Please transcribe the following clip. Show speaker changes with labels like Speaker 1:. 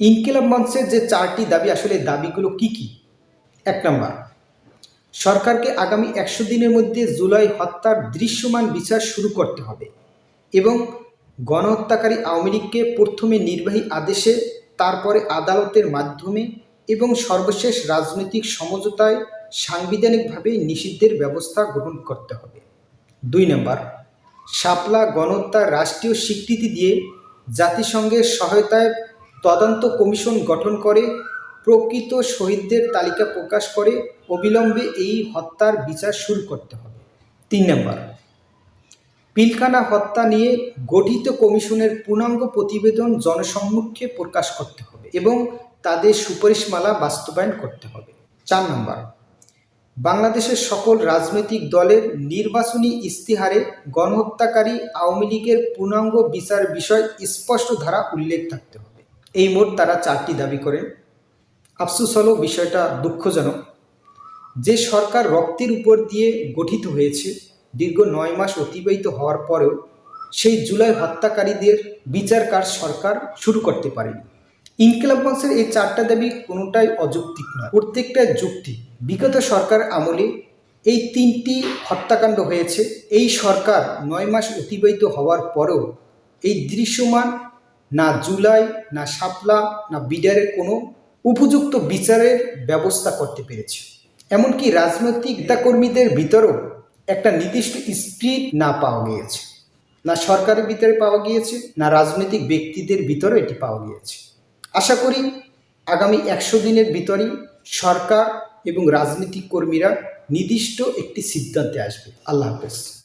Speaker 1: ইনকিলাব মঞ্চের যে ৪টি দাবি, আসলে দাবিগুলো কি কি? ১ নম্বর, সরকারকে আগামী ১০০ দিনের মধ্যে জুলাই হত্যার দৃশ্যমান বিচার শুরু করতে হবে এবং গণহত্যাকারী আওয়ামী লীগকে প্রথমে নির্বাহী আদেশে, তারপরে আদালতের মাধ্যমে এবং সর্বশেষ রাজনৈতিক সমঝোতায় সাংবিধানিকভাবে নিষিদ্ধের ব্যবস্থা গ্রহণ করতে হবে। ২ নম্বর, শাপলা গণহত্যার রাষ্ট্রীয় স্বীকৃতি দিয়ে জাতিসংঘের সহায়তায় তদন্ত কমিশন গঠন করে প্রকৃত শহীদদের তালিকা প্রকাশ করে অবিলম্বে এই হত্যার বিচার শুরু করতে হবে। ৩ নম্বর, পিলখানা হত্যা নিয়ে গঠিত কমিশনের পূর্ণাঙ্গ প্রতিবেদন জনসম্মুখে প্রকাশ করতে হবে এবং তাদের সুপারিশমালা বাস্তবায়ন করতে হবে। ৪ নম্বর, বাংলাদেশের সকল রাজনৈতিক দলের নির্বাচনী ইশতেহারে গণহত্যাকারী আওয়ামী লীগের পূর্ণাঙ্গ বিচার বিষয় স্পষ্ট ধারা উল্লেখ থাকতে হবে। এই মোট তারা ৪টি দাবি করেন। আফসোস হলো, বিষয়টা দুঃখজনক যে সরকার রক্তের উপর দিয়ে গঠিত হয়েছে, দীর্ঘ ৯ মাস অতিবাহিত হওয়ার পরেও সেই জুলাই হত্যাকারীদের বিচার কাজ সরকার শুরু করতে পারেনি। ইনকিলাব মঞ্চের এই ৪টা দাবি কোনোটাই অযৌক্তিক নয়, প্রত্যেকটা যুক্তি। বিগত সরকার আমলে এই ৩টি হত্যাকাণ্ড হয়েছে। এই সরকার ৯ মাস অতিবাহিত হওয়ার পরেও এই দৃশ্যমান না জুলাই, না শাপলা, না বিডারের কোনো উপযুক্ত বিচারের ব্যবস্থা করতে পেরেছে। এমনকি রাজনৈতিক নেতাকর্মীদের ভিতরেও একটা নির্দিষ্ট স্পিরিট না পাওয়া গিয়েছে, না সরকারের ভিতরে পাওয়া গিয়েছে, না রাজনৈতিক ব্যক্তিদের ভিতরে এটি পাওয়া গিয়েছে। আশা করি আগামী ১০০ দিনের ভিতরেই সরকার এবং রাজনৈতিক কর্মীরা নির্দিষ্ট একটি সিদ্ধান্তে আসবে। আল্লাহ হাফেজ।